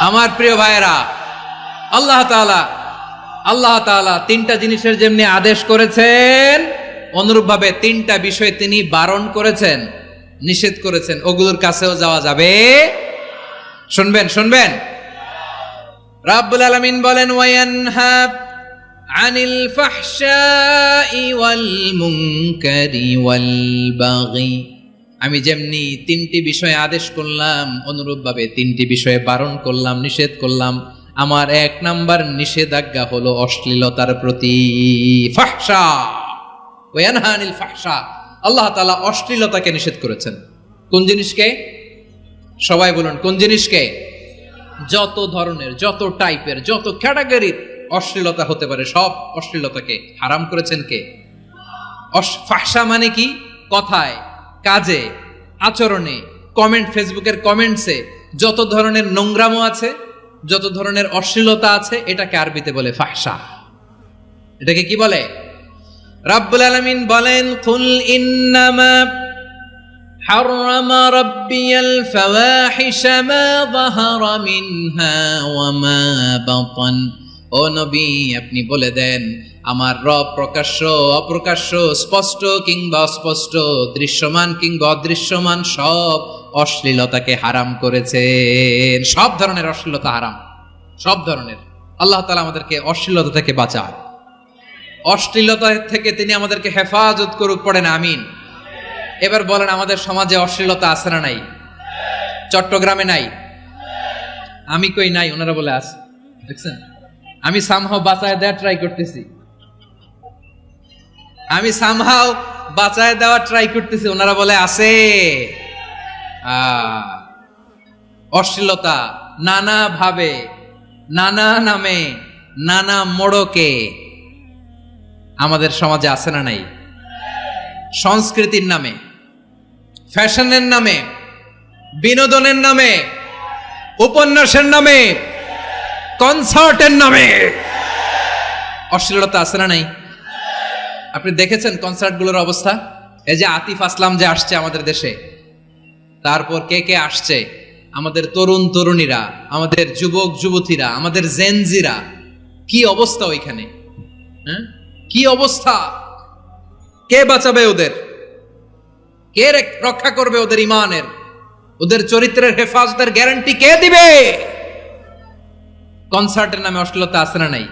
আমার প্রিয় ভাইয়েরা, আল্লাহ তাআলা তিনটা জিনিসের যেমনি আদেশ করেছেন, অনুরূপভাবে তিনটা বিষয় তিনি বারণ করেছেন, নিষেধ করেছেন। ওগুলোর কাছেও যাওয়া যাবে। শুনবেন। রাব্বুল আলামিন বলেন, ওয়ায়ানহা আনিল ফাহশাই ওয়াল মুনকারি ওয়াল বাগি। আমি যেমনি তিনটি বিষয়ে আদেশ করলাম, অনুরূপভাবে তিনটি বিষয়ে বারণ করলাম, নিষেধ করলাম। আমার 1 নাম্বার নিষেধাজ্ঞা হলো অশ্লীলতার প্রতি। ফাহশা, ওয়ায়ানহা আনিল ফাহশা, আল্লাহ তাআলা অশ্লীলতাকে নিষেধ করেছেন। কোন জিনিসকে? সবাই বলুন, কোন জিনিসকে? যত ধরনের, যত টাইপের, যত ক্যাটাগরির অশ্লীলতা হতে পারে, সব অশ্লীলতাকে হারাম করেছেন কে? ফাহশা মানে কি? কথায়, কাজে, আচরণে, কমেন্ট, ফেসবুকের কমেন্টসে যত ধরনের নোংরামো আছে, যত ধরনের অশ্লীলতা আছে, এটাকে আরবিতে বলে ফাহশা। এটাকে কি বলে? রাব্বুল আলামিন বলেন, কুল ইন্নামা হাররামা রাব্বিয়াল ফাওয়াহিশা মা যাহারা মিনহা ওয়া মা বাতান। ও নবী, আপনি বলে দেন, আমার রব প্রকাশ্য, অপ্রকাশ্য, স্পষ্ট কিংবা অস্পষ্ট, দৃশ্যমান কিংবা অদৃশ্যমান সব অশ্লীলতাকে হারাম করেছেন। সব ধরনের অশ্লীলতা হারাম, সব ধরনের। আল্লাহ তাআলা আমাদেরকে অশ্লীলতা থেকে বাঁচান, অশ্লীলতা থেকে তিনি আমাদেরকে হেফাজত করুক। পড়েন আমিন। এবার বলেন, আমাদের সমাজে অশ্লীলতা আছে না নাই? চট্টগ্রামে নাই? আমি কই নাই, ওনারা বলে আছে। দেখছেন, আমি সামহাও বাঁচায় দেওয়া ট্রাই করতেছি, ওনারা বলে আছে। অশ্লীলতা নানা ভাবে, নানা নামে, নানা মোড়কে আমাদের সমাজে আছে না নাই? সংস্কৃতির নামে, ফ্যাশনের নামে, বিনোদনের নামে, উপন্যাসের নামে, কনসার্টের নামে অশ্লীলতা আছে না নাই? আপনি দেখেছেন কনসার্টগুলোর অবস্থা? এই যে আতিফ আসলাম যে আসছে আমাদের দেশে, তারপর কে আসছে, আমাদের তরুণ তরুণীরা, আমাদের যুবক যুবতীরা, আমাদের জেনজিরা, কি অবস্থা ওইখানে? হ্যাঁ, কি অবস্থা? কে বাঁচাবে ওদের? কে রক্ষা করবে ওদের ইমানের, ওদের চরিত্রের হেফাজতের গ্যারান্টি কে দিবে? কনসার্টের নামে অশ্লীলতা আছে না নাই?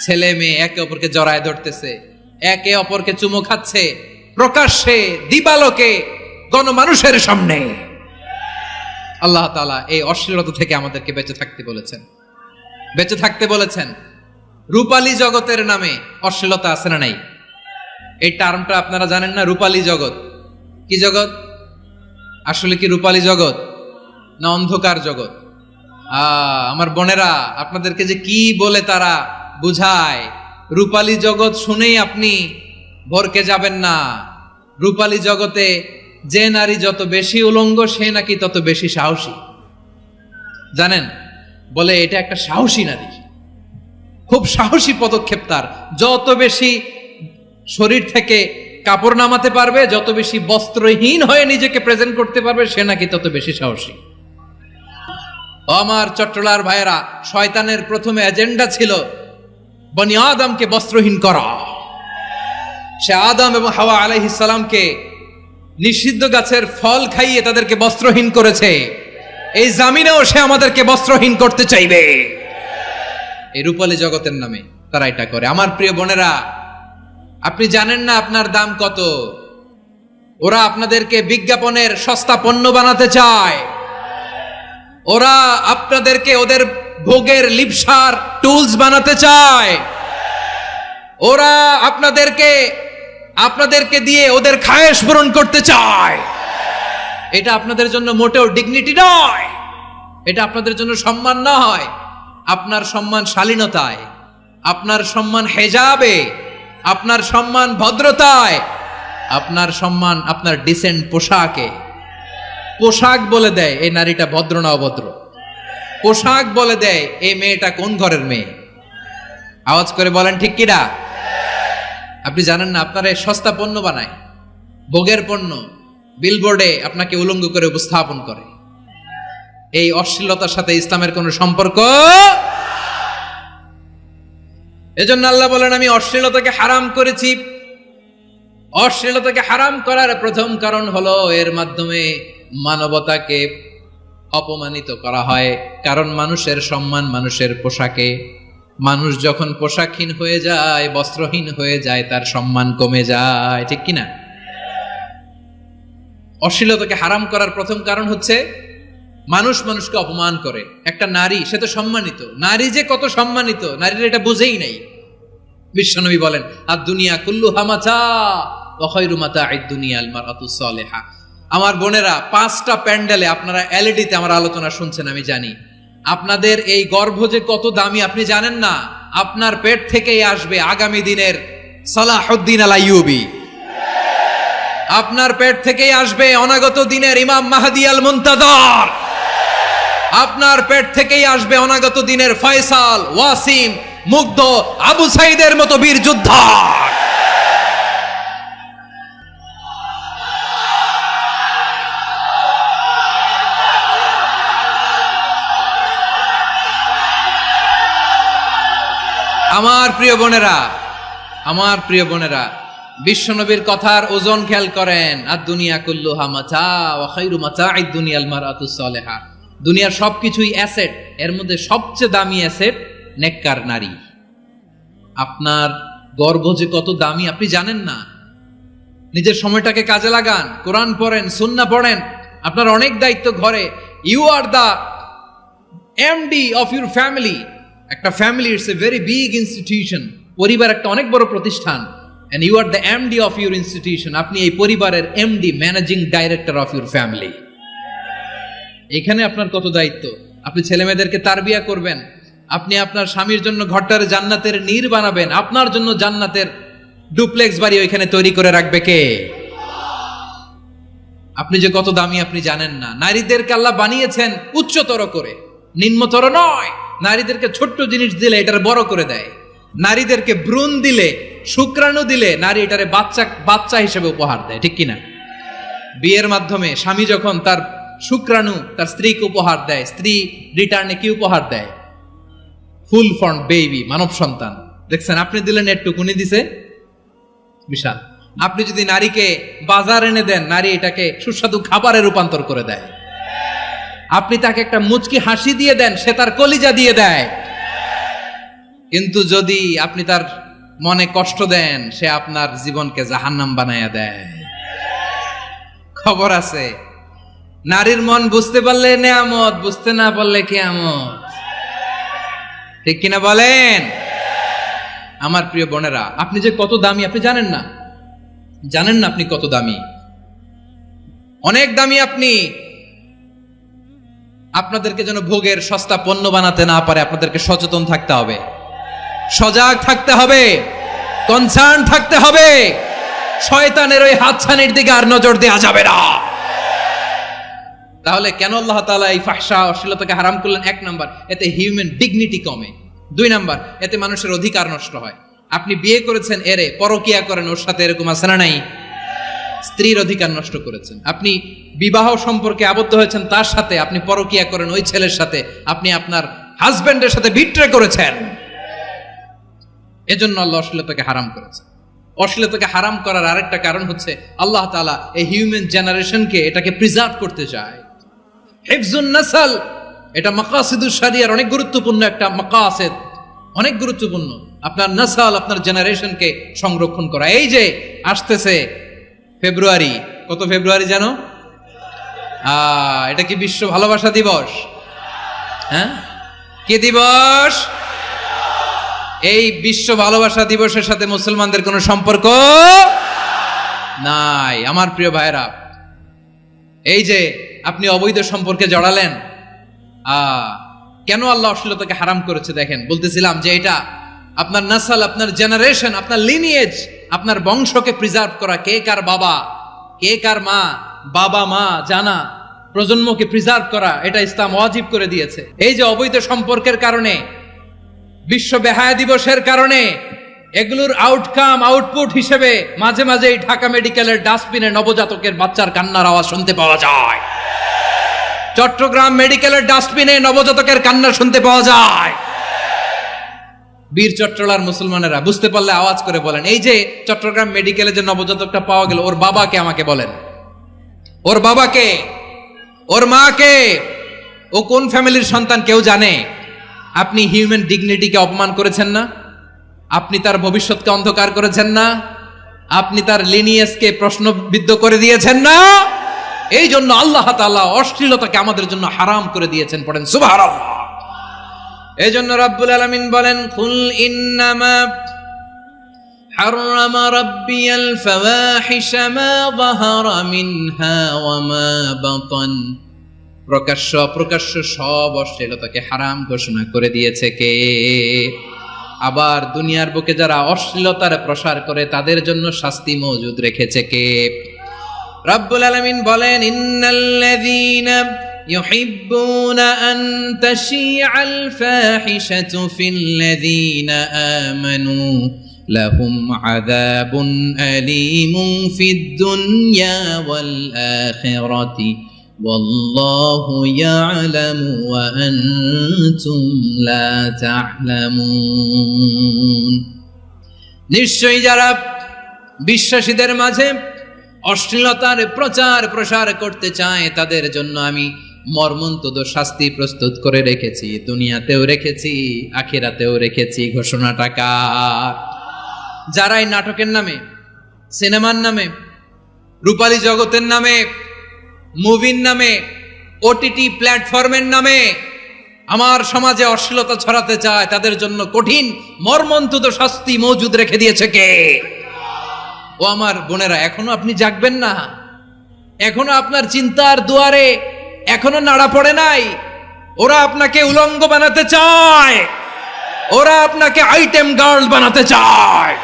ছেলে মেয়ে একে অপরকে জড়ায় ধরতেছে, একে অপরকে চুমো খাচ্ছে, প্রকাশ্যে, দিবালোকে, গণমানুষের সামনে। আল্লাহ তাআলা এই অশ্লীলতা থেকে আমাদেরকে বেঁচে থাকতে বলেছেন। রূপালী জগতের নামে অশ্লীলতা আছে না নাই? এই টার্মটা আপনারা জানেন না? রূপালী জগৎ কি জগৎ? আসলে কি রূপালী জগৎ না অন্ধকার জগৎ? আমার বোনেরা, আপনাদেরকে যে কি বলে তারা বুঝায়, রূপালী জগৎ শুনেই আপনি ভরকে যাবেন না। রূপালী জগতে যে নারী যত বেশি উলঙ্গ, সে নাকি তত বেশি সাহসী। জানেন, বলে এটা একটা সাহসী নারী, খুব সাহসী পদক্ষেপ তার। যত বেশি শরীর থেকে কাপড় নামাতে পারবে, যত বেশি বস্ত্রহীন হয়ে নিজেকে প্রেজেন্ট করতে পারবে, সে নাকি তত বেশি সাহসী। আমার চট্টলার ভাইয়েরা, শয়তানের প্রথমে এজেন্ডা ছিল বনি আদমকে বস্ত্রহীন করা। সে আদম এবং হাওয়া আলাইহিস সালামকে নিষিদ্ধ গাছের ফল খাইয়ে তাদেরকে বস্ত্রহীন করেছে। এই জামিনেও সে আমাদেরকে বস্ত্রহীন করতে চাইবে। এই রূপালী জগতের নামে তারা এটা করে। আমার প্রিয় বোনেরা, আপনি জানেন না আপনার দাম কত। ওরা আপনাদেরকে বিজ্ঞাপনের সস্তা পণ্য বানাতে চায়। ওরা আপনাদেরকে ওদের ভোগের লিপসার টুলস বানাতে চায়। ওরা আপনাদেরকে দিয়ে ওদের খায়েশ পূরণ করতে চায়। এটা আপনাদের জন্য মোটেও ডিগনিটি নয়, এটা আপনাদের জন্য সম্মান নয়। আপনার সম্মান শালীনতায়, আপনার সম্মান হেজাবে, আপনার সম্মান ভদ্রতায়, আপনার সম্মান আপনার ডিসেন্ট পোশাকে। পোশাক বলে দেয় এই নারীটা ভদ্র না অভদ্র। পোশাক বলে দেয় এই মেয়েটা কোন ঘরের মেয়ে। আওয়াজ করে বলেন ঠিক কিনা? আপনি জানেন না, আপনারা সস্তা পণ্য বানায়, ভোগের পণ্য, বিলবোর্ডে আপনাকে উলঙ্গ করে উপস্থাপন করে। এই অশ্লীলতার সাথে ইসলামের কোনো সম্পর্ক। এজন্য আল্লাহ বলেন, আমি অশ্লীলতাকে হারাম করেছি। অশ্লীলতাকে হারাম করার প্রথম কারণ হলো এর মাধ্যমে মানবতাকে অপমানিত করা হয়। কারণ মানুষের সম্মান মানুষের পোশাকে। মানুষ যখন পোশাকহীন হয়ে যায়, বস্ত্রহীন হয়ে যায়, তার সম্মান কমে যায়, ঠিক কিনা? অশ্লীলতাকে হারাম করার প্রথম কারণ হচ্ছে মানুষ মানুষকে অপমান করে। একটা নারী, সে তো সম্মানিত, নারী যে কত সম্মানিত নারীর এটা বুঝেই নাই। বিশ্বনবী বলেন, আদ দুনিয়া কুল্লুহা মাতা ওয়া খায়রু মাতা'আদ দুনিয়া আল মারআতুস সালিহা। আমার বোনেরা, 5টা প্যান্ডেলে আপনারা এলইডিতে আমার আলোচনা শুনছেন, আমি জানি। আপনাদের এই গর্ভ যে কত দামি আপনি জানেন না। আপনার পেট থেকেই আসবে আগামী দিনের সালাহুদ্দিন আল আইয়ুবী। আপনার পেট থেকেই আসবে অনাগত দিনের ইমাম মাহদী আল মুনতাজার। আপনার পেট থেকেই আসবে অনাগত দিনের ফয়সাল, ওয়াসিম, মুগ্ধ, আবু সাইদের মতো বীর যোদ্ধা। আমার প্রিয় বোনেরা, আমার প্রিয় বোনেরা, বিশ্বনবীর কথার ওজন খেয়াল করেন। আদ দুনিয়া কুল্লুহা মাতা ওয়া খায়রু মাতা'আদ দুনিয়া আল মারআতুস সালিহা। দুনিয়ার সবকিছুই অ্যাসেট, এর মধ্যে সবচেয়ে দামি অ্যাসেট নেককার নারী। আপনার গর্ভ যে কত দামি আপনি জানেন না। নিজের সময়টাকে কাজে লাগান, কোরআন পড়েন, সুন্নাহ পড়েন। আপনার অনেক দায়িত্ব ঘরে। You are the MD of your family. একটা family it's a very big institution. পরিবার একটা অনেক বড় প্রতিষ্ঠান। and you are the MD of your institution. আপনি এই পরিবারের MD, managing director of your family. এখানে আপনার কত দায়িত্ব। আপনি ছেলে মেয়েদেরকে তারবিয়া করবেন। আপনি আপনার স্বামীর জন্য ঘরটার জান্নাতের নীর বানাবেন। আপনার জন্য জান্নাতের ডুপ্লেক্স বাড়ি ওইখানে তৈরি করে রাখবে কে? আপনি যে কত দামি আপনি জানেন না। নারীদেরকে আল্লাহ বানিয়েছেন উচ্চতর করে, নিম্নতর নয়। নারীদেরকে ছোট্ট জিনিস দিলে এটার বড় করে দেয়। নারীদেরকে ভ্রূণ দিলে, শুক্রাণু দিলে নারী এটারে বাচ্চা হিসেবে উপহার দেয়, ঠিক কিনা? বিয়ের মাধ্যমে স্বামী যখন তার শুক্রাণু তার স্ত্রীকে উপহার দেয়, স্ত্রী রিটার্নে কি উপহার দেয়? ফুল ফর্ম বেবি, মানব সন্তান। দেখছেন, আপনি দিলেন একটুকুনি, দিছে বিশাল। আপনি যদি নারীকে বাজার এনে দেন, নারী এটাকে সুস্বাদু খাবারে রূপান্তর করে দেয়। আপনি তাকে একটা মুচকি হাসি দিয়ে দেন, সে তার কলিজা দিয়ে দেয়। কিন্তু যদি আপনি তার মনে কষ্ট দেন, সে আপনার জীবনকে জাহান্নাম বানায়া দেয়। খবর আছে, নারীর মন বুঝতে পারলে নেয়ামত, বুঝতে না পারলে কিয়ামত, ঠিক কিনা বলেন? আমার প্রিয় বোনেরা, আপনি যে কত দামি আপনি জানেন না। জানেন না আপনি কত দামি, অনেক দামি আপনি। আপনাদেরকে যেন ভোগের সস্তা পণ্য বানাতে না পারে, আপনাদেরকে সচেতন থাকতে হবে, সজাগ থাকতে হবে, কনসার্ন থাকতে হবে। শয়তানের ওই হাতছানির দিকে আর নজর দেওয়া যাবে না। তাহলে কেন আল্লাহ তাআলা এই ফাহশা অশ্লীলতাকে হারাম করলেন? 1 নাম্বার, এতে হিউম্যান ডিগনিটি কমে। 2 নাম্বার, এতে মানুষের অধিকার নষ্ট হয়। আপনি বিয়ে করেছেন, এরে পরকিয়া করেন, ওর সাথে এরকম আছে না নাই? স্ত্রীর অধিকার নষ্ট করেছেন। আপনি বিবাহ সম্পর্কে আবদ্ধ হয়েছেন তার সাথে, আপনি পরকিয়া করেন ওই ছেলের সাথে, আপনি আপনার হাজবেন্ডের সাথে বিট্রে করেছেন। এজন্য আল্লাহ অশ্লীলতাকে হারাম করেছে। অশ্লীলতাকে হারাম করার আরেকটা কারণ হচ্ছে আল্লাহ তাআলা এই হিউম্যান জেনারেশনকে এটাকে প্রিজার্ভ করতে চায়। হিফজুন নাসল, এটা মাকাসিদুশ শরিয়ার অনেক গুরুত্বপূর্ণ একটা মাকাসিদ, অনেক গুরুত্বপূর্ণ। আপনার নাসল, আপনার জেনারেশনকে সংরক্ষণ করা। এই যে আসতেছে ফেব্রুয়ারি, কত ফেব্রুয়ারি জানো? এটা কি বিশ্ব ভালোবাসা দিবস? হ্যাঁ, কি দিবস? এই বিশ্ব ভালোবাসা দিবসের সাথে মুসলমানদের কোনো সম্পর্ক নাই। আমার প্রিয় ভাইরা, এই যে আপনি অবৈধ সম্পর্কে জড়ালেন, কেন আল্লাহ অশ্লীলতাকে হারাম করেছে দেখেন। বলতেছিলাম যে এটা আপনার নাসল, আপনার জেনারেশন, আপনার লিনিয়েজ, আপনার বংশকে প্রিজার্ভ করা। কে কার বাবা, কে কার মা, বাবা মা জানা, প্রজন্মকে প্রিজার্ভ করা, এটা ইসলাম ওয়াজিব করে দিয়েছে। এই যে অবৈধ সম্পর্কের কারণে, বিশ্ব বেহায়া দিবসের কারণে, এগুলোর আউটকাম, আউটপুট হিসেবে মাঝে মাঝে ঢাকা মেডিকেলের ডাস্টবিনে নবজাতকের বাচ্চার কান্নার আওয়াজ শুনতে পাওয়া যায়। চট্টগ্রাম মেডিকেলের ডাস্টবিনে নবজাতকের কান্না শুনতে পাওয়া যায়। বীর চট্টলার মুসলমানেরা বুঝতে পারলে আওয়াজ করে বলেন, এই যে চট্টগ্রাম মেডিকেলে যে নবজাতকটা পাওয়া গেল, ওর বাবাকে আমাকে বলেন, ওর বাবাকে, ওর মাকে, ও কোন ফ্যামিলির সন্তান কেউ জানে? আপনি হিউম্যান ডিগনিটিকে অপমান করেছেন না? আপনি তার ভবিষ্যৎকে অন্ধকার করেছেন না? আপনি তার লিনিয়েজকে প্রশ্নবিদ্ধ করে দিয়েছেন না? এই জন্য আল্লাহ তাআলা অশ্লীলতাকে আমাদের জন্য হারাম করে দিয়েছেন। পড়েন সুবহানাল্লাহ। এই জন্য রাব্বুল আলামিন বলেন, কুল ইন্নামা হাররামা রাব্বিয়াল ফাওয়াহিশা মা যাহারা মিনহা ওয়া মা বাতান। প্রকাশ্য অপ্রকাশ্য সব অশ্লীলতাকে হারাম ঘোষণা করে দিয়েছে কে? আবার দুনিয়ার বুকে যারা অশ্লীলতার প্রসার করে তাদের জন্য শাস্তি মজুদ রেখেছে কে? রাব্বুল আলামিন বলেন, ইন্নাল্লাযীনা ইউহিব্বুনা আন তাশিআল ফাহিশাতু ফিল্লাযীনা আমানু লাহুম আযাবুন আলীমুন ফিদ দুনিয়া ওয়াল আখিরাতি ওয়াল্লাহু ইয়ালামু ওয়া আনতুম লা তা'লামুন। নিশ্চয়ই যারা বিশ্বাসীদের মাঝে অশ্লীলতার প্রচার প্রসার করতে চায় তাদের জন্য আমি মর্মন্তুদ শাস্তি প্রস্তুত করে রেখেছি, দুনিয়াতেও রেখেছি, আখিরাতেও রেখেছি। ঘোষণাটা কার? যারাই নাটকের নামে, সিনেমার নামে, রূপালী জগতের নামে, মুভির নামে, ওটিটি প্ল্যাটফর্মের নামে আমার সমাজে অশ্লীলতা ছড়াতে চায় তাদের জন্য কঠিন মর্মন্তুদ শাস্তি মজুদ রেখে দিয়েছে কে? ও আমার বোনেরা, এখনো আপনি জাগবেন না? এখনো আপনার চিন্তার দুয়ারে এখনো নাড়া পড়ে নাই? ওরা আপনাকে উলঙ্গ বানাতে চায়, ওরা আপনাকে আইটেম গার্ল বানাতে চায়।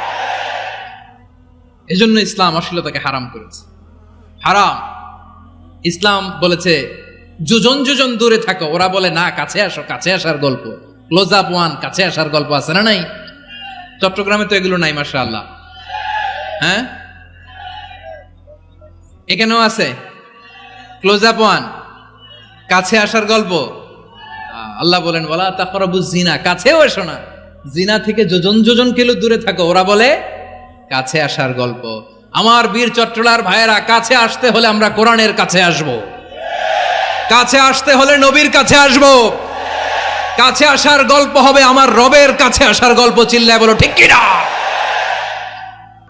এজন্য ইসলাম অশ্লীলতাকে হারাম করেছে। হারাম। ইসলাম বলেছে যোজন যোজন দূরে থাকো, ওরা বলে না কাছে আসো, কাছে আসার গল্প, ক্লোজ আপ ওয়ান, কাছে আসার গল্প আছে না নাই? চট্টগ্রামে তো এগুলো নাই মাশাআল্লাহ। হ্যাঁ, এখানেও আছে ক্লোজ আপ ওয়ান, কাছে আসার গল্প। আল্লাহ বলেন ওয়ালা তাকরাবুজ জিনা, কাছেও এসো না, জিনা থেকে যোজন যোজন কিলো দূরে থাকো, ওরা বলে কাছে আসার গল্প। আমার বীর চট্টলার ভাইয়েরা, কাছে আসতে হলে আমরা কোরআনের কাছে আসব, কাছে আসতে হলে নবীর কাছে আসব, কাছে আসার গল্প হবে আমার রবের কাছে আসার গল্প। চিল্লায় বলো ঠিক কিনা?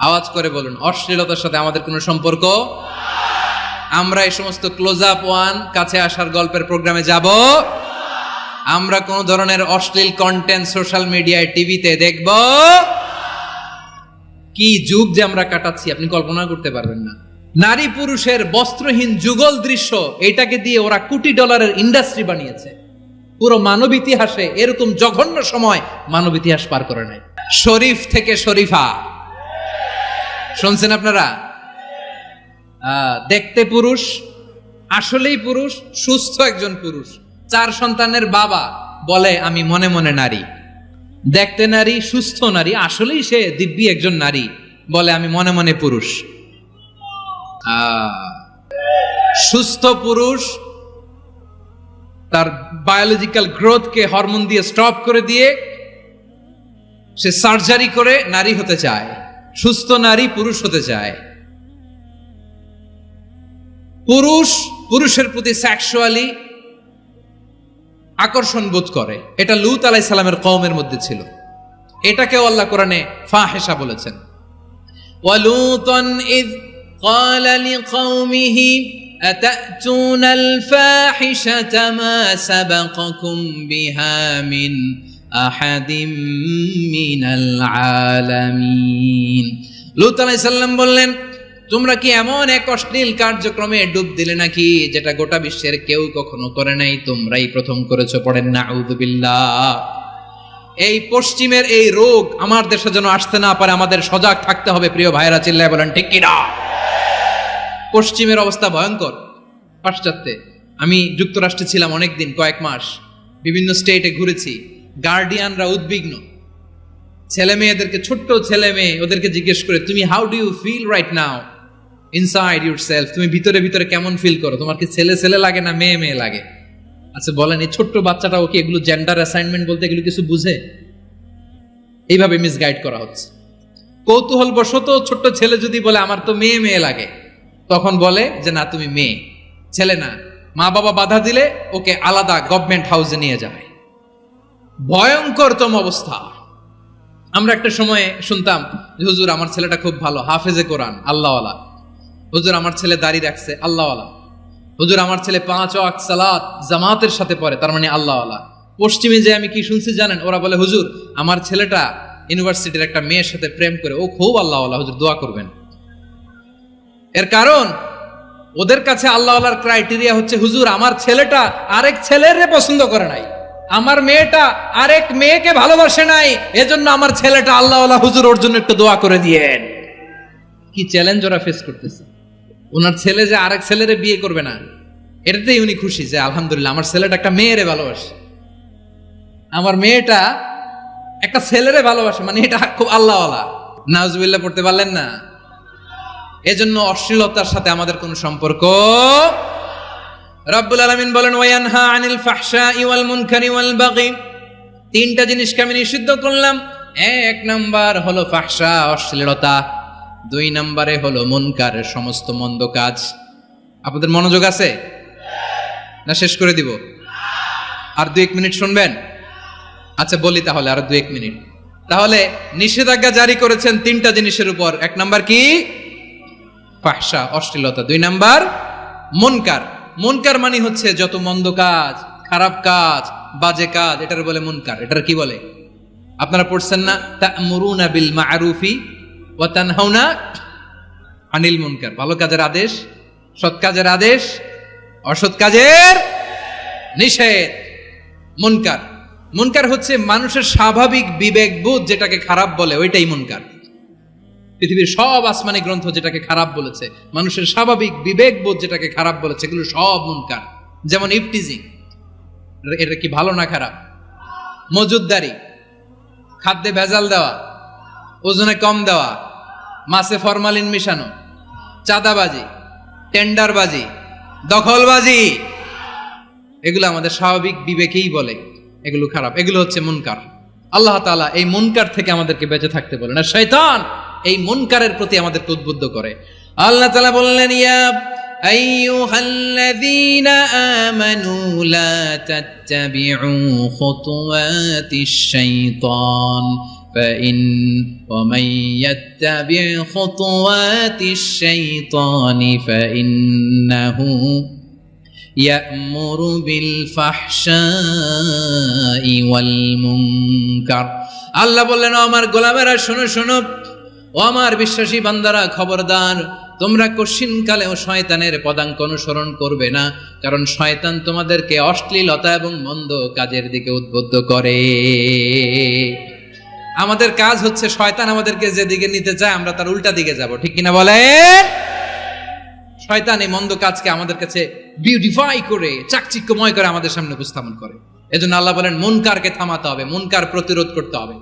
আওয়াজ করে বলুন, অশ্লীলতার সাথে আমাদের কোনো সম্পর্ক? আমরা এই সমস্ত ক্লোজ আপ ওয়ান, কাছে আসার গল্পের প্রোগ্রামে যাব? আমরা কোন ধরনের অশ্লীল কন্টেন্ট সোশ্যাল মিডিয়ায়, টিভিতে দেখব? কি যুগ যে আমরা কাটাচ্ছি আপনি কল্পনা করতে পারবেন না। নারী পুরুষের বস্ত্রহীন যুগল দৃশ্য, এটাকে দিয়ে ওরা কোটি ডলারের ইন্ডাস্ট্রি বানিয়েছে। পুরো মানব ইতিহাসে এরকম জঘন্য সময় মানব ইতিহাস পার করে নাই। শরীফ থেকে শরীফা শুনছেন আপনারা? দেখতে পুরুষ, আসলেই পুরুষ, সুস্থ একজন পুরুষ, 4 সন্তানের বাবা, বলে আমি মনে মনে নারী। দেখতে নারী, সুস্থ নারী, আসলেই সে দিব্যি একজন নারী, বলে আমি মনে মনে পুরুষ। সুস্থ পুরুষ তার বায়োলজিক্যাল গ্রোথকে হরমোন দিয়ে স্টপ করে দিয়ে সে সার্জারি করে নারী হতে চায়। সুস্থ নারী পুরুষ হতে চায়। পুরুষ পুরুষের প্রতি সেক্সুয়ালি আকর্ষণ বোধ করে। এটা লূত আলাইহিস সালামের কওমের মধ্যে ছিল। এটাকেও আল্লাহ কোরআনে ফাহিশা বলেছেন। ওয়ালুতান ইয ক্বালা লিকওমিহি আতাতুনাল ফাহিশাতা মা সাবাকাকুম বিহা মিন আহাদিম মিনাল আলামিন। লূত আলাইহিস সালাম বললেন, তোমরা কি এমন এক অশ্লীল কার্যক্রমে ডুব দিলে নাকি যেটা গোটা বিশ্বের কেউ কখনো করে নাই, তোমরাই প্রথম করেছো। পড়েন নাউযুবিল্লাহ। এই পশ্চিমের এই রোগ আমার দেশে যেন আসতে না পারে, আমাদের সজাগ থাকতে হবে। প্রিয় ভাইরা, চিল্লায় বলেন ঠিক কিনা? পশ্চিমের অবস্থা ভয়ঙ্কর। পাশ্চাত্যে আমি যুক্তরাষ্ট্রে ছিলাম অনেকদিন, কয়েক মাস, বিভিন্ন স্টেটে ঘুরেছি। গার্ডিয়ানরা উদ্বিগ্ন, ছেলে মেয়েদেরকে, ছোট্ট ছেলে মেয়ে, ওদেরকে জিজ্ঞেস করে তুমি how do you feel right now, inside yourself, তুমি ভিতরে ভিতরে কেমন ফিল করো? তোমার কি ছেলে ছেলে লাগে না মেয়ে মেয়ে লাগে? আচ্ছা বলেন, এই ছোট্ট বাচ্চাটাও কি এগুলো জেন্ডার অ্যাসাইনমেন্ট বলতে এগুলো কিছু বুঝে? এইভাবে মিসগাইড করা হচ্ছে। কৌতূহল বশত ছোট্ট ছেলে যদি বলে আমার তো মেয়ে মেয়ে লাগে, তখন বলে যে না তুমি মেয়ে, ছেলে না। মা বাবা বাধা দিলে ওকে আলাদা গভর্নমেন্ট হাউসে নিয়ে যায়। ভয়ঙ্করতম অবস্থা। আমরা একটা সময়ে শুনতাম যে হুজুর আমার ছেলেটা খুব ভালো, হাফেজে কোরআন, আল্লাহওয়ালা। হুজুর আমার ছেলে দাড়ি রাখছে, আল্লাহওয়ালা। হুজুর আমার ছেলে 5 ওয়াক্ত সালাত জামাতের সাথে পড়ে, তার মানে আল্লাহওয়ালা। পশ্চিমে যে আমি কি শুনছি জানেন? ওরা বলে হুজুর আমার ছেলেটা ইউনিভার্সিটির একটা মেয়ের সাথে প্রেম করে, ও খুব আল্লাহওয়ালা, হুজুর দোয়া করবেন। এর কারণ ওদের কাছে আল্লাহওয়ালার ক্রাইটেরিয়া হচ্ছে হুজুর আমার ছেলেটা আরেক ছেলের পছন্দ করে নাই, আমার মেয়েটা আরেক মেয়েকে ভালোবাসে নাই, এজন্য আমার ছেলেটা আল্লাহওয়ালা, হুজুর ওর জন্য একটু দোয়া করে দিয়েন। কি চ্যালেঞ্জ ওরা ফেস করতেছে। ওনার ছেলে যে আরেক ছেলেরে বিয়ে করবে না, এটাতেই উনি খুশি যে আলহামদুলিল্লাহ আমার ছেলেটা একটা মেয়েরে ভালোবাসে, আমার মেয়েটা একটা ছেলেরে ভালোবাসে, মানে এটা খুব আল্লাহওয়ালা। নাউজুবিল্লাহ পড়তে পারলেন না? এজন্য অশ্লীলতার সাথে আমাদের কোনো সম্পর্ক। রব্বুল আলামিন বলেন ওয়ায়ানহা আনিল ফাহশাই ওয়াল মুনকারি ওয়াল বাগি, তিনটা জিনিসকে আমি নিষিদ্ধ করলাম। এক নাম্বার হলো ফাহশা, অশ্লীলতা। 2 নম্বরে হলো মুনকার, সমস্ত মন্দ কাজ। আপনাদের মনোযোগ আছে না? শেষ করে দিব? আর 2-1 মিনিট শুনবেন? আচ্ছা বলি তাহলে, আর 2-1 মিনিট। তাহলে নিষেধাজ্ঞা জারি করেছেন 3টা জিনিসের উপর। 1 নাম্বার কি? ফাহশা, অশ্লীলতা। 2 নাম্বার মুনকার। মুনকার মানে হচ্ছে যত মন্দ কাজ, খারাপ কাজ, বাজে কাজ, এটার বলে মুনকার। এটার কি বলে? আপনারা পড়ছেন না তা'মুরুনা বিল মা'রুফি ওয়া তানহাউনা আনিল মুনকার। ভালো কাজের আদেশ, সৎ কাজের আদেশ, অসৎ কাজের নিষেধ। মুনকার, মুনকার হচ্ছে মানুষের স্বাভাবিক বিবেকবোধ যেটাকে খারাপ বলে, ওইটাই মুনকার। পৃথিবীর সব আসমানি গ্রন্থ যেটাকে খারাপ বলেছে, মানুষের স্বাভাবিক বিবেকবোধ যেটাকে খারাপ বলেছে, এগুলো সব মুনকার। যেমন ইফটিজিং, এটা কি ভালো না খারাপ? মজুদদারি, খাদ্যে ভেজাল দেওয়া, ওজনে কম দেওয়া, মাছে ফরমালিন মিশানো, চাঁদাবাজি, টেন্ডারবাজি, দখলবাজি, এগুলো আমাদের স্বাভাবিক বিবেকেই বলে এগুলো খারাপ, এগুলো হচ্ছে মুনকার। আল্লাহ তাআলা এই মুনকার থেকে আমাদেরকে বেঁচে থাকতে বলেন, আর শয়তান এই মুনকারের প্রতি আমাদেরকে উদ্বুদ্ধ করে। আল্লাহ তাআলা বললেন ইয়া আইয়ুহাল্লাযীনা আমানু লা তাত্তাবিউ খুতুওয়াতিশ শাইতান ومن يتبع خطوات الشيطان فإنه يأمر بالفحشاء والمنكر। আল্লাহ বললেন ও আমার গোলামেরা শোনো শোনো, ও আমার বিশ্বাসী বান্দারা খবরদার, তোমরা কশিনকালেও শয়তানের পদাঙ্ক অনুসরণ করবে না, কারণ শয়তান তোমাদেরকে অশ্লীলতা এবং মন্দ কাজের দিকে উদ্বুদ্ধ করে। আমাদের কাজ হচ্ছে শয়তান আমাদেরকে যেদিকে নিতে চায় আমরা তার উল্টা দিকে যাব, ঠিক কিনা বলেন? শয়তান এই মন্দ কাজকে আমাদের কাছে বিউটিফাই করে, চাকচিক্যময় করে আমাদের সামনে উপস্থাপন করে। এজন্য আল্লাহ বলেন মুনকারকে থামাতে হবে, মুনকার প্রতিরোধ করতে হবে।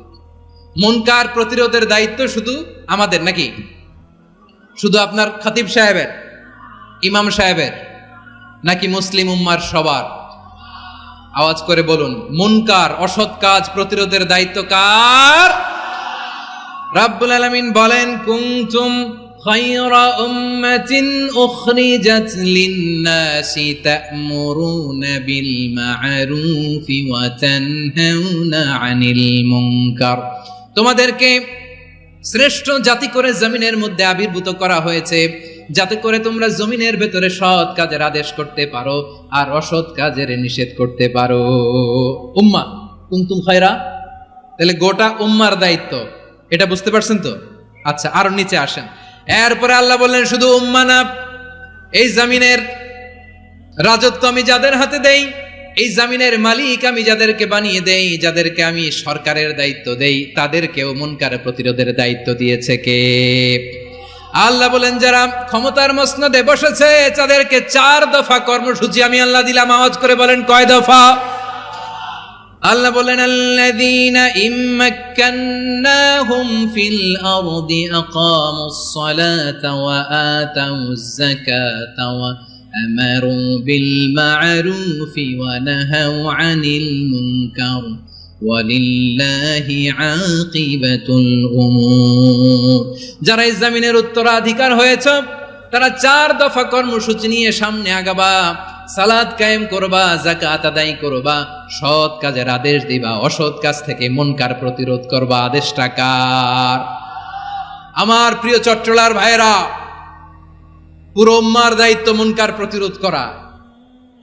মুনকার প্রতিরোধের দায়িত্ব শুধু আমাদের নাকি? শুধু আপনার খতিব সাহেবের, ইমাম সাহেবের, নাকি মুসলিম উম্মার সবার? আওয়াজ করে বলুন, মুনকার অসৎ কাজ প্রতিরোধের দায়িত্ব কার? রাব্বুল আলামিন বলেন কুনতুম খায়রা উম্মাতিন উখরিজাত লিন-নাসি তা'মুরুনা বিল মা'রুফি ওয়া তানহাউনা আনিল মুনকার। তোমাদেরকে শ্রেষ্ঠ জাতি করে জমিনের মধ্যে আবির্ভূত করা হয়েছে, যাতে করে তোমরা জমিনের ভেতরে সৎ কাজের আদেশ করতে পারো আর অসৎ কাজের নিষেধ করতে পারো। উম্মা কুনতুম খায়রা, তাহলে গোটা উম্মার দায়িত্ব, এটা বুঝতে পারছেন তো? আচ্ছা আরো নিচে আসেন। এরপরে আল্লাহ বললেন শুধু উম্মা না, এই জমিনের রাজত্ব আমি যাদের হাতে দেই, এই জমিনের মালিক আমি যাদেরকে বানিয়ে দেই, যাদেরকে আমি সরকারের দায়িত্ব দেই, তাদেরকেও মুনকার প্রতিরোধের দায়িত্ব দিয়েছে কে? আল্লাহ বলেন যারা ক্ষমতার মসনদে বসেছে তাদেরকে 4 দফা কর্মসূচি আমি আল্লাহ দিলাম। আওয়াজ করে বলেন কয় দফা? আল্লাহ বলেন আল্লাযীনা ইম্মাক্কান্নাহুম ফিল আরদি আকামুস সালাতা ওয়া আতাউজ যাকাতা ওয়া আমারু বিল মা'রুফি ওয়া নাহাউ আনিল মুনকার ওয়ালিল্লাহি আকিবাতুল উমুর। যারা এই জমিনের উত্তরাধিকার হয়েছে তারা 4 দফা কর্মসূচি নিয়ে সামনে আগাবা। সালাত কায়েম করবা, যাকাত আদায় করবা, সৎ কাজের আদেশ দিবা, অসৎ কাজ থেকে মুনকার প্রতিরোধ করবা। আদেশটা কার? আমার প্রিয় চট্টলার ভাইরা, পুরো উম্মার দায়িত্ব মুনকার প্রতিরোধ করা,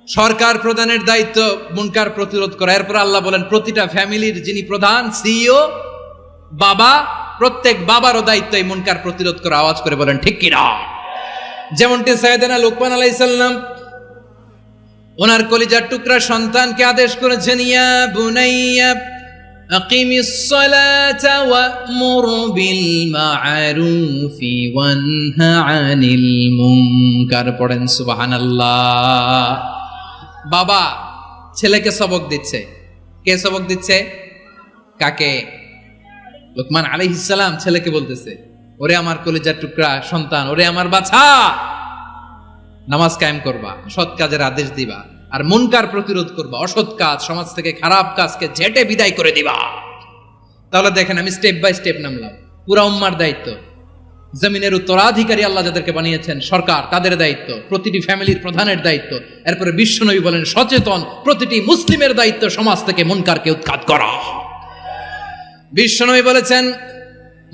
সরকার প্রধানের দায়িত্ব মুনকার প্রতিরোধ করা। এরপর আল্লাহ বলেন প্রতিটা ফ্যামিলির যিনি প্রধান সিইও বাবা, প্রত্যেক বাবারও দায়িত্ব এই মুনকার প্রতিরোধ করা। আওয়াজ করে বলেন ঠিক কিনা? যেমনটি সাইয়েদনা লুকমান আলাইহিস সালাম ওনার কলিজার টুকরা সন্তানকে আদেশ করেছেন, ইয়া বুনাইয়া আকিমিস সালাতা ওয়া'মুর বিল মা'রুফি ওয়ানহা আনিল মুনকার। পড়েন সুবহানাল্লাহ। বাবা ছেলেকে সবক দিচ্ছে। কে সবক দিচ্ছে? কাকে? লুকমান আলাইহিস সালাম ছেলেকে বলতেছে, ওরে আমার কলিজার টুকরা সন্তান, ওরে আমার বাছা, নামাজ কায়েম করবা, সৎ কাজের আদেশ দিবা, আর মুনকার প্রতিরোধ করবা, অসৎ কাজ সমাজ থেকে খারাপ কাজকে ঝেঁটে বিদায় করে দিবা। তাহলে দেখেন আমি স্টেপ বাই স্টেপ নামলাম। পুরা উম্মার দায়িত্ব, জমিনের উত্তরাধিকারী আল্লাহ যাদেরকে বানিয়েছেন সরকার, তাদের দায়িত্ব, প্রতিটি ফ্যামিলির প্রধানের দায়িত্ব। এরপরে বিশ্বনবী বলেন সচেতন প্রতিটি মুসলিমের দায়িত্ব সমাজ থেকে মুনকারকে উৎখাত করা। বিশ্বনবী বলেছেন,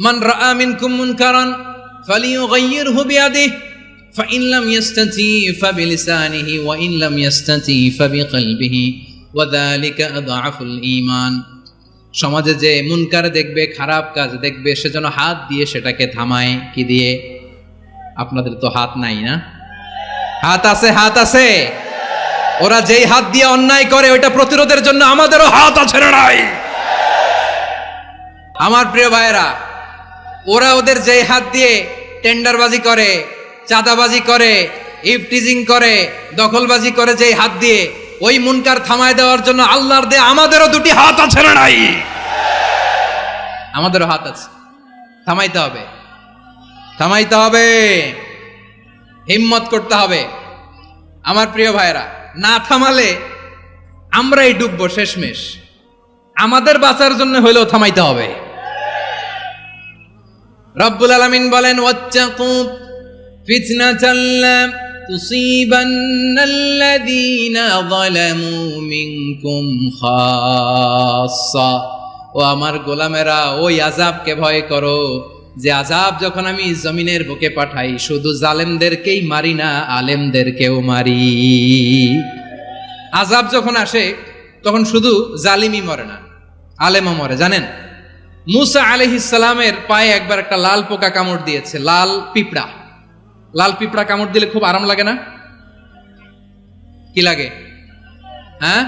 মান রাআ মিনকুম মুনকারান ফালিয়ুগাইয়িরহু বিয়াদিহি فإن لم يستطع فبلسانه وإن لم يستطع فبقلبه وذلك أضعف الإيمان। সমাজে যে মুনকার দেখবে, খারাপ কাজ দেখবে, সেজন্য হাত দিয়ে সেটাকে থামায়। কি দিয়ে? আপনাদের তো হাত নাই না? হাত আছে, হাত আছে। ওরা যেই হাত দিয়ে অন্যায় করে ওইটা প্রতিরোধের জন্য আমাদেরও হাত আছে না নাই? আমার প্রিয় ভাইয়েরা, ওরা ওদের যেই হাত দিয়ে টেন্ডারবাজি করে, চাঁদাবাজি করে, ইফটিজিং করে, দখলবাজি করে, যেই হাত দিয়ে, ওই মুনকার থামায় দেওয়ার জন্য আল্লাহর দে আমাদেরও দুটি হাত আছে না নাই? আমাদেরও হাত আছে। থামাইতে হবে, থামাইতে হবে, হিম্মত করতে হবে। আমার প্রিয় ভাইরা, না থামালে আমরাই ডুববো শেষমেশ। আমাদের বাঁচার জন্য হইলেও থামাইতে হবে। রব্বুল আলামিন বলেন, ওয়াত্তাকু ফিতনাতাল লা তুসিবান্নাল্লাযীনা যালামু মিনকুম খাসসা। ও আমার গোলামেরা, ওই আযাবকে ভয় করো যে আযাব যখন আমি জমিনের বুকে পাঠাই শুধু জালেমদেরকেই মারি না, আলেমদেরকেও মারি। আযাব যখন আসে তখন শুধু জালিমই মরে না, আলেমও মরে। জানেন, মুসা আলাইহিস সালামের পায়ে একবার একটা লাল পোকা কামড় দিয়েছে, লাল পিঁপড়া। লাল পিঁপড়া কামড় দিলে খুব আরাম লাগে না? কি লাগে? হ্যাঁ,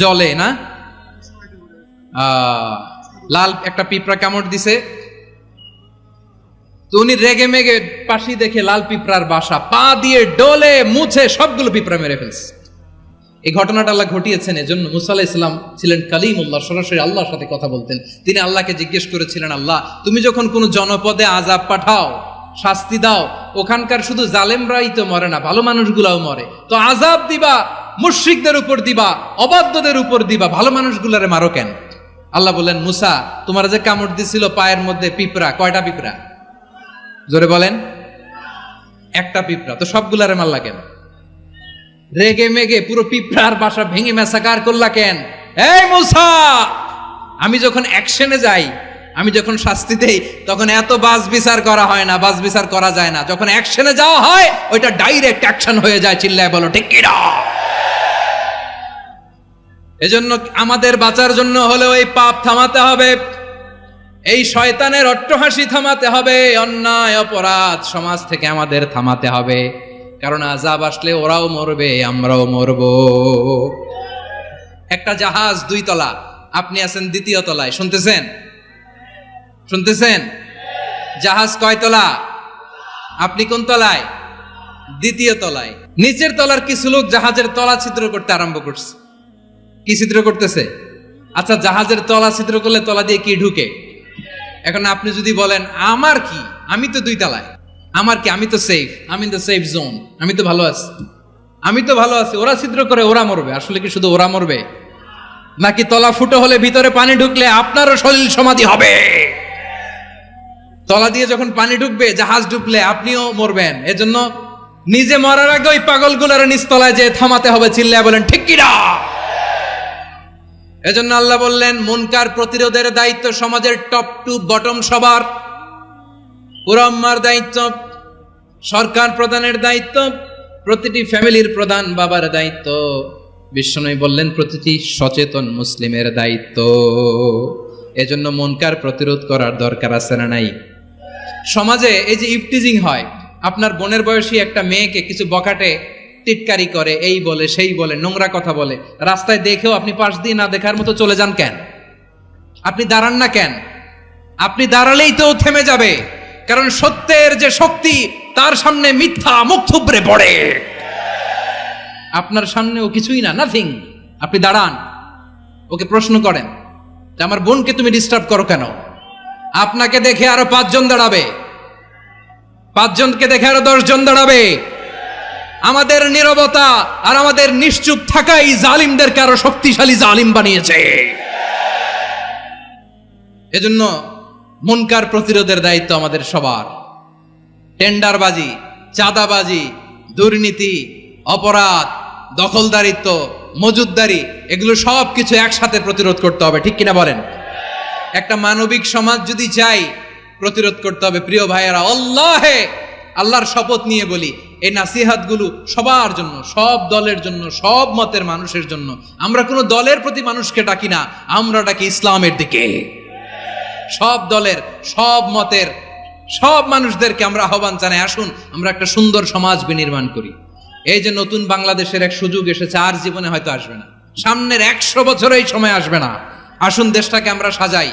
জলে না? লাল একটা পিঁপড়া কামড় দিছে, তো উনি রেগে মেগে পাশি দেখে লাল পিঁপড়ার বাসা, পা দিয়ে ডলে মুছে সবগুলো পিঁপড়া মেরে ফেলছে। এই ঘটনাটা আল্লাহ ঘটিয়েছেন এজন্য মুসা আলাইহিস সালাম ছিলেন কালিমুল্লাহ, সরাসরি আল্লাহর সাথে কথা বলতেন। তিনি আল্লাহকে জিজ্ঞেস করেছিলেন, আল্লাহ তুমি যখন কোনো জনপদে আযাব পাঠাও, শাস্তি দাও, ওখানকার শুধু জালেমরাই তো মরে না, ভালো মানুষগুলাও মরে, তো আযাব দিবা মুশরিকদের উপর দিবা, অবাধ্যদের উপর দিবা, ভালো মানুষগুলারে মারো কেন? আল্লাহ বললেন, মুসা তোমার যে কামড় দিছিল পায়ের মধ্যে পিঁপড়া, কয়টা পিঁপড়া? জোরে বলেন। একটা পিঁপড়া, তো সবগুলারে মারলা কেন? রেগে মেগে পুরো পিঁপড়ার বাসা ভেঙে মেসাকার করলা কেন? এই মুসা, আমি যখন অ্যাকশনে যাই, আমি যখন শাস্তি দেই, তখন এত বাস বিচার করা হয় না, বাস বিচার করা যায় না। যখন অ্যাকশনে যাওয়া হয় ওইটা ডাইরেক্ট অ্যাকশন হয়ে যায়। চিল্লায় বলো ঠিক কি না? এজন্য আমাদের বাঁচার জন্য হলেও এই পাপ থামাতে হবে, এই শয়তানের অট্টহাসি থামাতে হবে, অন্যায় অপরাধ সমাজ থেকে আমাদের থামাতে হবে। কারণ আযাব আসলে ওরাও মরবে, আমরাও মরব। একটা জাহাজ 2 তলা, আপনি আছেন 2য় তলায়, শুনতেছেন? শুনতেছেন? জাহাজ কয় তলা? আপনি কোন তলায়? 2য় তলায়। নিচের তলার কিছু লোক জাহাজের তলা ছিদ্র করতে আরম্ভ করছে। কি ছিদ্র করতেছে? আচ্ছা, জাহাজের তলা ছিদ্র করলে তলা দিয়ে কি ঢুকে? এখন আপনি যদি বলেন আমার কি, আমি তো 2 তলায়, আমার কি, আমি তো সেফ, আমি ইন দ্য সেফ জোন, আমি তো ভালো আছি, আমি তো ভালো আছি, ওরা ছিদ্র করে ওরা মরবে। আসলে কি শুধু ওরা মরবে, নাকি তলা ফুটো হলে ভিতরে পানি ঢুকলে আপনারও শরীর সমাধি হবে? তলা দিয়ে যখন পানি ঢুকবে, জাহাজ ঢুকলে আপনিও মরবেন। এজন্য নিজে মরার আগে ওই পাগলগুলোর নিচতলায় যে থামাতে হবে, চিল্লায় বলেন ঠিক কিনা? এজন্য আল্লাহ বললেন মুনকার প্রতিরোধের দায়িত্ব সমাজের টপ টু বটম সবার। পুরাম্মার দায়িত্ব, সরকার প্রধানের দায়িত্ব, প্রতিটি ফ্যামিলির প্রধান বাবার দায়িত্ব, বিশ্বনবী বললেন প্রতিটি সচেতন মুসলিমের দায়িত্ব। এজন্য মুনকার প্রতিরোধ করার দরকার আছে না নাই? সমাজে এই যে ইফটিজিং হয়, আপনার বোনের বয়সী একটা মেয়েকে কিছু বখাটে টিটকারি করে, এই বলে সেই বলে, নোংরা কথা বলে, রাস্তায় দেখেও আপনি পাশ দিয়ে না দেখার মতো চলে যান কেন? আপনি দাঁড়ান না কেন? আপনি দাঁড়ালেই তো থেমে যাবে, কারণ সত্যের যে শক্তি তার সামনে মিথ্যা মুখ থুবড়ে পড়ে। আপনার সামনে ও কিছুই না, নাথিং। আপনি দাঁড়ান, ওকে প্রশ্ন করেন যে আমার বোনকে তুমি ডিস্টার্ব করো কেন? আপনাকে দেখে আরো 5 জন দাঁড়াবে, 5 জনকে দেখে আরো 10 জন দাঁড়াবে। আমাদের নীরবতা আর আমাদের নিশ্চুপ থাকাই জালিমদেরকে আরো শক্তিশালী জালিম বানিয়েছে। এজন্য মুনকার প্রতিরোধের দায়িত্ব আমাদের সবার। টেন্ডারবাজি, চাঁদাবাজি, দুর্নীতি, অপরাধ, দখলদারিত্ব, মজুদদারি, এগুলো সব কিছু একসাথে প্রতিরোধ করতে হবে, ঠিক কিনা বলেন? একটা মানবিক সমাজ যদি চাই, প্রতিরোধ করতে হবে। প্রিয় ভাইয়েরা, আল্লাহর শপথ নিয়ে বলি, এই নাসিহাতগুলো সবার জন্য, সব দলের জন্য, সব মতের মানুষের জন্য। আমরা কোনো দলের প্রতি মানুষকে ডাকি না, আমরা ডাকি ইসলামের দিকে। সব দলের, সব মতের, সব মানুষদেরকে আমরা আহ্বান জানাই, আসুন আমরা একটা সুন্দর সমাজ বিনির্মাণ করি। এই যে নতুন বাংলাদেশের এক সুযোগ এসেছে, আর জীবনে হয়তো আসবে না, সামনের 100 বছর এই সময় আসবে না। আসুন দেশটাকে আমরা সাজাই,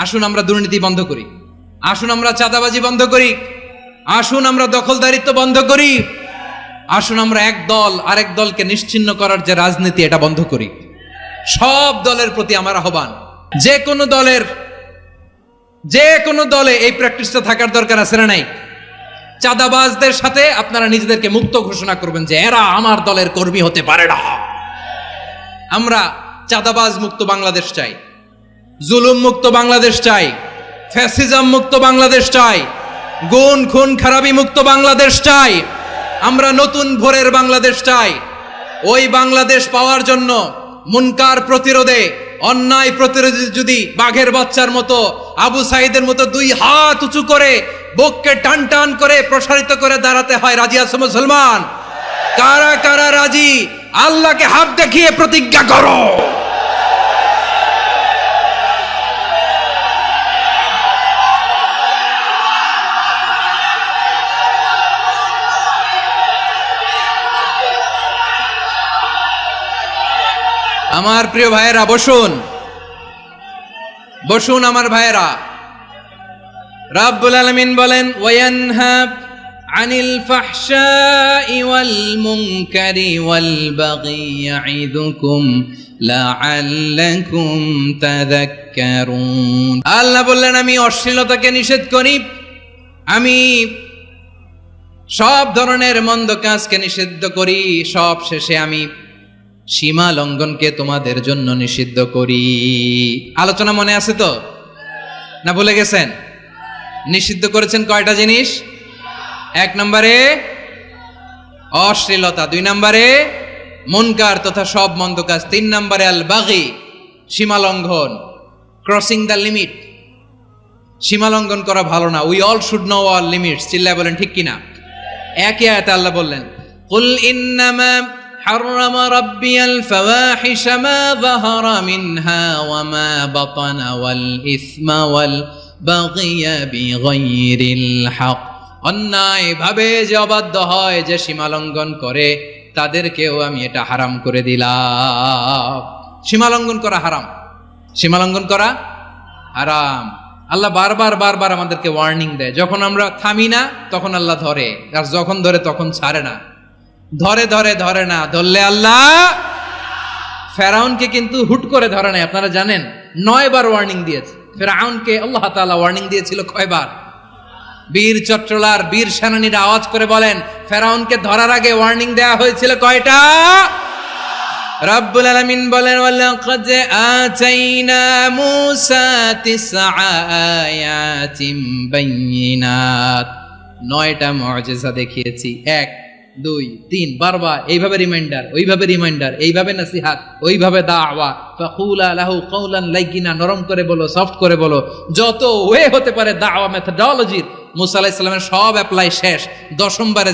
আসুন আমরা দুর্নীতি বন্ধ করি, আসুন আমরা চাঁদাবাজি বন্ধ করি, আসুন আমরা দখলদারিত্ব বন্ধ করি, আসুন আমরা এক দল আরেক দলকে নিশ্চিহ্ন করার যে রাজনীতি, এটা বন্ধ করি। সব দলের প্রতি আমার আহ্বান, যে কোনো দলে এই প্র্যাকটিসটা থাকার দরকার আছে না নাই? চাঁদাবাজদের সাথে আপনারা নিজেদেরকে মুক্ত ঘোষণা করবেন যে এরা আমার দলের কর্মী হতে পারে না। আমরা চাঁদাবাজ মুক্ত বাংলাদেশ চাই, জুলুম মুক্ত বাংলাদেশ চাই, ফ্যাসিজম মুক্ত বাংলাদেশ চাই, গুণ খুন খারাপি মুক্ত বাংলাদেশ চাই। আমরা নতুন ভোরের বাংলাদেশ চাই। ওই বাংলাদেশ পাওয়ার জন্য মুনকার প্রতিরোধে, অন্যায় প্রতিরোধে যদি বাঘের বাচ্চার মতো, আবু সাইদের মতো 2 হাত উঁচু করে, বুককে টান টান করে প্রসারিত করে দাঁড়াতে হয়, রাজি আছো মুসলমান? কারা কারা রাজি? আল্লাহকে হাত দেখিয়ে প্রতিজ্ঞা করো। আমার প্রিয় ভাইয়েরা, বসুন বসুন আমার ভাইয়েরা। রাব্বুল আলামিন বলেন, ওয়ায়ানহা আনিল ফাহশাই ওয়াল মুনকারি ওয়াল বাগি ইয়াইদুকুম লাআল্লাকুম তাযাক্কারুন। আল্লাহ বললেন, আমি অশ্লীলতাকে নিষেধ করি, আমি সব ধরনের মন্দ কাজকে নিষিদ্ধ করি, সব শেষে আমি সীমা লঙ্ঘনকে তোমাদের জন্য নিষিদ্ধ করি। আলোচনা মনে আছে তো, না ভুলে গেছেন? নিষিদ্ধ করেছেন কয়টা জিনিস? 1 নম্বরে অশ্লীলতা, 2 নম্বরে মুনকার তথা সব মন্দ কাজ, 3 নম্বরে আল বাগি, সীমা লঙ্ঘন, ক্রসিং দ্য লিমিট। সীমা লঙ্ঘন করা ভালো না। We all should know our limits. চিল্লায় বলেন ঠিক কিনা? একই আয়াতে আল্লাহ বললেন, কুল ইন্নামা حرم ربي الفواحش ما ظهر منها وما بطن والإثم والبغي بغير الحق। অন্যায় ভাবে যে অবাধ্য হয়, যে সীমা লঙ্ঘন করে, তাদেরকেও আমি এটা হারাম করে দিলাম। সীমা লঙ্ঘন করা হারাম, সীমা লঙ্ঘন করা হারাম। আল্লাহ বারবার আমাদেরকে ওয়ার্নিং দেয়। যখন আমরা থামি না তখন আল্লাহ ধরে, আর যখন ধরে তখন ছাড়ে না। ধরে না, ধরলে আল্লাহ ফেরাউনকে কিন্তু হুট করে ধরে নাই, আপনারা জানেন 9 বার ওয়ার্নিং দিয়েছে ফেরাউনকে। আল্লাহ তাআলা ওয়ার্নিং দিয়েছিল কয়বার? বীর চট্টলার বীর সেনানীরা আওয়াজ করে বলেন, ফেরাউনকে ধরার আগে ওয়ার্নিং দেয়া হয়েছিল কয়টা? রব্বুল আলামিন বলেন, ওয়ালাকাদ আতাইনা মূসা 9 আয়াতিন বাইয়িনাত, 9টা মুআজিজা দেখিয়েছি। 1 2 3 বারবার এইভাবে রিমাইন্ডার, ওইভাবে রিমাইন্ডার, এইভাবে নসিহত, ওইভাবে দাওয়া। ফাকুলা লাহু কাওলান লাইয়িনা, নরম করে বলো, সফট করে বলো, যত ওয়ে হতে পারে দাওয়া মেথডোলজির মুসা আলাইহিস সালামের সব অ্যাপ্লাই শেষ। 10ম বারে